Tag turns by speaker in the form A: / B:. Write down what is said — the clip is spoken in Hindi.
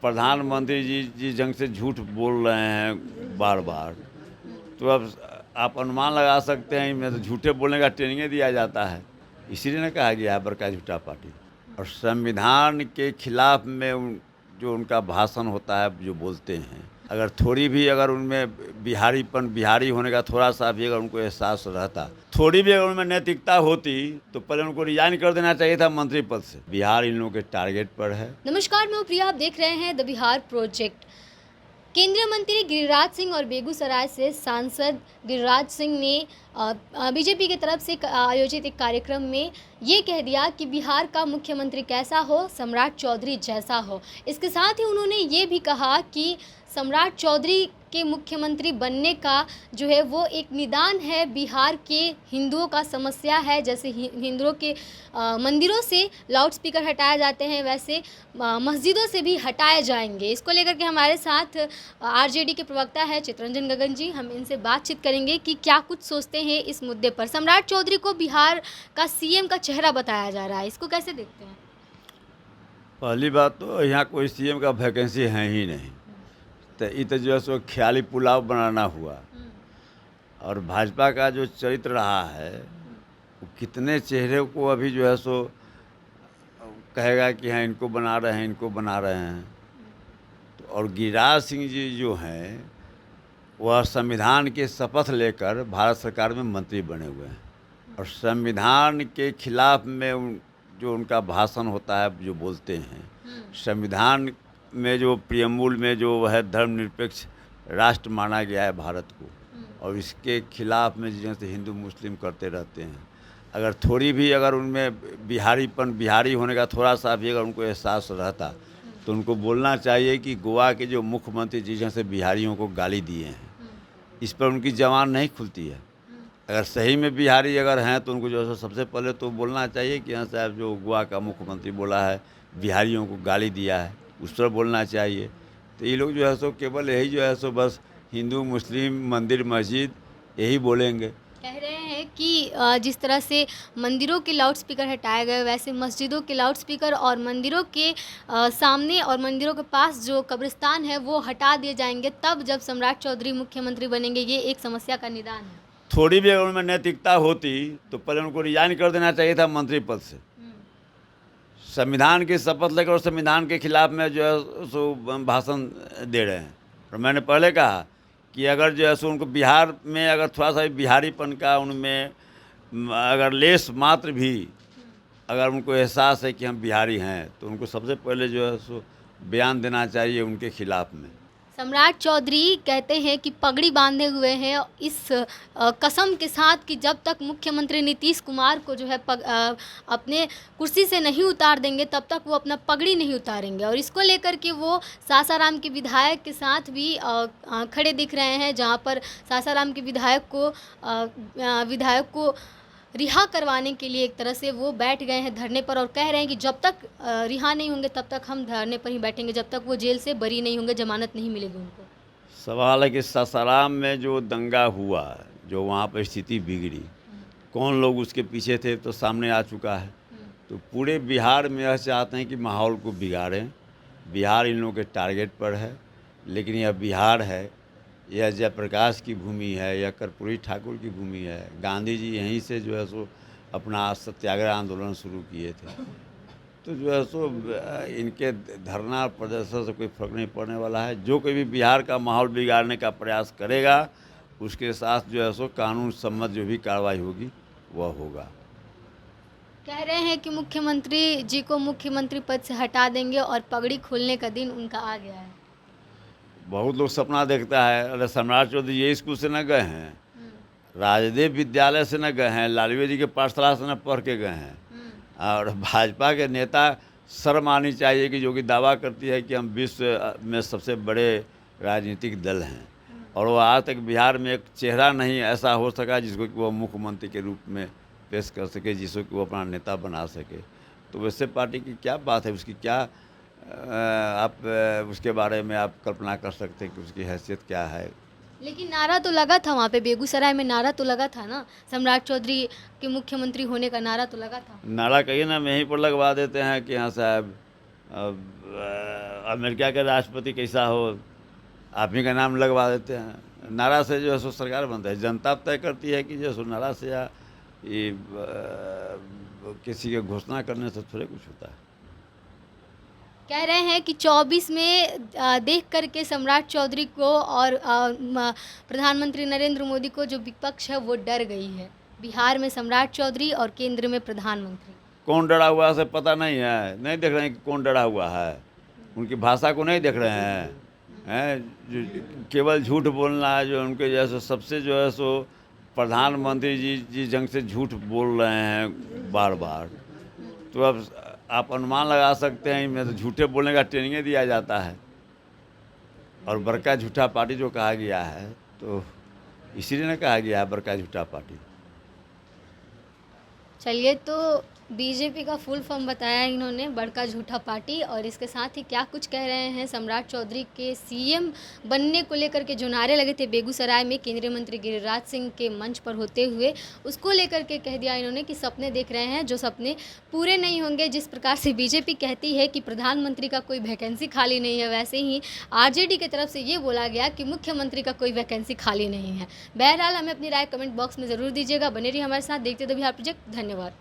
A: प्रधानमंत्री जी जिस ढंग से झूठ बोल रहे हैं बार बार, तो अब आप अनुमान लगा सकते हैं इनमें तो झूठे बोलने का ट्रेनिंग दिया जाता है। इसीलिए ना कहा गया है बड़का झूठा पार्टी। और संविधान के खिलाफ में जो उनका भाषण होता है, जो बोलते हैं, अगर थोड़ी भी अगर उनमें बिहारी होने का थोड़ा सा भी अगर उनको एहसास रहता, थोड़ी भी अगर उनमें नैतिकता होती, तो पहले उनको रिजाइन कर देना चाहिए था मंत्री पद से। बिहार इन लोगों के टारगेट पर है।
B: नमस्कार, मैं प्रिया, आप देख रहे हैं द बिहार प्रोजेक्ट। केंद्रीय मंत्री गिरिराज सिंह और बेगूसराय से सांसद गिरिराज सिंह ने बीजेपी की तरफ से आयोजित एक कार्यक्रम में ये कह दिया कि बिहार का मुख्यमंत्री कैसा हो, सम्राट चौधरी जैसा हो। इसके साथ ही उन्होंने ये भी कहा कि सम्राट चौधरी के मुख्यमंत्री बनने का जो है वो एक निदान है बिहार के हिंदुओं का समस्या है। जैसे हिंदुओं के मंदिरों से लाउडस्पीकर हटाए जाते हैं, वैसे मस्जिदों से भी हटाए जाएंगे। इसको लेकर के हमारे साथ आरजेडी के प्रवक्ता है चितरंजन गगन जी, हम इनसे बातचीत करेंगे कि क्या कुछ सोचते हैं इस मुद्दे पर। सम्राट चौधरी को बिहार का सीएम का चेहरा बताया जा रहा है, इसको कैसे देखते हैं?
A: पहली बात तो यहाँ कोई सीएम का वैकेंसी है ही नहीं, तो ये तो जो है सो ख्याली पुलाव बनाना हुआ। और भाजपा का जो चरित्र रहा है, वो कितने चेहरे को अभी जो है सो कहेगा कि हाँ इनको बना रहे हैं, इनको बना रहे हैं। तो और गिरिराज सिंह जी जो हैं, वह संविधान के शपथ लेकर भारत सरकार में मंत्री बने हुए हैं। और संविधान के खिलाफ में जो उनका भाषण होता है, जो बोलते हैं, संविधान में जो प्रियम्बुल में जो है धर्मनिरपेक्ष राष्ट्र माना गया है भारत को, और इसके खिलाफ में जैसे हिंदू मुस्लिम करते रहते हैं। अगर थोड़ी भी अगर उनमें बिहारी होने का थोड़ा सा भी अगर उनको एहसास रहता, तो उनको बोलना चाहिए कि गोवा के जो मुख्यमंत्री जिस ढंग से बिहारियों को गाली दिए हैं, इस पर उनकी जबान नहीं खुलती है। अगर सही में बिहारी अगर हैं तो उनको जो है सबसे पहले तो बोलना चाहिए कि हाँ साहब, जो गोवा का मुख्यमंत्री बोला है, बिहारियों को गाली दिया है, उस पर बोलना चाहिए। तो ये लोग जो है सो केवल यही जो है सो बस हिंदू मुस्लिम मंदिर मस्जिद यही बोलेंगे।
B: कह रहे हैं कि जिस तरह से मंदिरों के लाउडस्पीकर हटाए गए, वैसे मस्जिदों के लाउडस्पीकर और मंदिरों के सामने और मंदिरों के पास जो कब्रिस्तान है वो हटा दिए जाएंगे, तब जब सम्राट चौधरी मुख्यमंत्री बनेंगे। ये एक समस्या का निदान है।
A: थोड़ी भी अगर उनमें नैतिकता होती, तो पहले उनको रिजाइन कर देना चाहिए था मंत्री पद से। संविधान की शपथ लेकर और संविधान के खिलाफ में जो है सो भाषण दे रहे हैं। और मैंने पहले कहा कि अगर जो है सो उनको बिहार में अगर थोड़ा सा बिहारीपन का उनमें अगर लेस मात्र भी अगर उनको एहसास है कि हम बिहारी हैं, तो उनको सबसे पहले जो है सो बयान देना चाहिए उनके खिलाफ में।
B: सम्राट चौधरी कहते हैं कि पगड़ी बांधे हुए हैं इस कसम के साथ कि जब तक मुख्यमंत्री नीतीश कुमार को जो है अपने कुर्सी से नहीं उतार देंगे, तब तक वो अपना पगड़ी नहीं उतारेंगे। और इसको लेकर के वो सासाराम के विधायक के साथ भी खड़े दिख रहे हैं, जहां पर सासाराम के विधायक को रिहा करवाने के लिए एक तरह से वो बैठ गए हैं धरने पर, और कह रहे हैं कि जब तक रिहा नहीं होंगे तब तक हम धरने पर ही बैठेंगे, जब तक वो जेल से बरी नहीं होंगे, जमानत नहीं मिलेगी उनको।
A: सवाल है कि सासाराम में जो दंगा हुआ, जो वहाँ पर स्थिति बिगड़ी, कौन लोग उसके पीछे थे तो सामने आ चुका है। तो पूरे बिहार में यह चाहते हैं कि माहौल को बिगाड़ें। बिहार इन लोगों के टारगेट पर है, लेकिन यह बिहार है, यह जयप्रकाश की भूमि है, यह कर्पूरी ठाकुर की भूमि है। गांधी जी यहीं से जो है सो अपना सत्याग्रह आंदोलन शुरू किए थे। तो जो है सो इनके धरना प्रदर्शन से कोई फर्क नहीं पड़ने वाला है। जो कोई भी बिहार का माहौल बिगाड़ने का प्रयास करेगा, उसके साथ जो है सो कानून सम्मत जो भी कार्रवाई होगी वह होगा।
B: कह रहे हैं कि मुख्यमंत्री जी को मुख्यमंत्री पद से हटा देंगे और पगड़ी खोलने का दिन उनका आ गया है।
A: बहुत लोग सपना देखता है। अरे सम्राट चौधरी ये स्कूल से न गए हैं, राजदेव विद्यालय से न गए हैं, लालवी जी के पाठशाला से न पढ़ के गए हैं। और भाजपा के नेता शर्म आनी चाहिए कि जो कि दावा करती है कि हम विश्व में सबसे बड़े राजनीतिक दल हैं, और वो आज तक बिहार में एक चेहरा नहीं ऐसा हो सका जिसको कि वो मुख्यमंत्री के रूप में पेश कर सके, जिसको कि वो अपना नेता बना सके। तो वैसे पार्टी की क्या बात है, उसकी क्या आप उसके बारे में आप कल्पना कर सकते हैं कि उसकी हैसियत क्या है।
B: लेकिन नारा तो लगा था वहाँ पे, बेगूसराय में नारा तो लगा था ना, सम्राट चौधरी के मुख्यमंत्री होने का नारा तो लगा था।
A: नारा कहिए ना, हम यहीं पर लगवा देते हैं कि हाँ साहब अमेरिका का राष्ट्रपति कैसा हो, आप ही का नाम लगवा देते हैं। नारा से जो है सो सरकार बनता है, जनता तय करती है कि जो सो नारा से या ये किसी के घोषणा करने से थोड़े कुछ होता है।
B: कह रहे हैं कि 24 में देख करके सम्राट चौधरी को और प्रधानमंत्री नरेंद्र मोदी को जो विपक्ष है वो डर गई है। बिहार में सम्राट चौधरी और केंद्र में प्रधानमंत्री।
A: कौन डरा हुआ है पता नहीं है, नहीं देख रहे हैं कि कौन डरा हुआ है, उनकी भाषा को नहीं देख रहे हैं जो केवल झूठ बोलना है, जो उनके जैसे सबसे जो है सो प्रधानमंत्री जी जिस जंग से झूठ बोल रहे हैं बार बार, तो अब आप अनुमान लगा सकते हैं इनमें तो झूठे बोलने का ट्रेनिंग दिया जाता है। और बड़का झूठा पार्टी जो कहा गया है, तो इसीलिए ना कहा गया है बड़का झूठा पार्टी।
B: चलिए, तो बीजेपी का फुल फॉर्म बताया इन्होंने, बड़का झूठा पार्टी। और इसके साथ ही क्या कुछ कह रहे हैं सम्राट चौधरी के सीएम बनने को लेकर के जो नारे लगे थे बेगूसराय में केंद्रीय मंत्री गिरिराज सिंह के मंच पर होते हुए, उसको लेकर के कह दिया इन्होंने कि सपने देख रहे हैं जो सपने पूरे नहीं होंगे। जिस प्रकार से बीजेपी कहती है कि प्रधानमंत्री का कोई वैकेंसी खाली नहीं है, वैसे ही आरजेडी की तरफ से ये बोला गया कि मुख्यमंत्री का कोई वैकेंसी खाली नहीं है। बहरहाल हमें अपनी राय कमेंट बॉक्स में ज़रूर दीजिएगा। बने रहिए हमारे साथ, देखते रहिए द बिहार प्रोजेक्ट। धन्यवाद।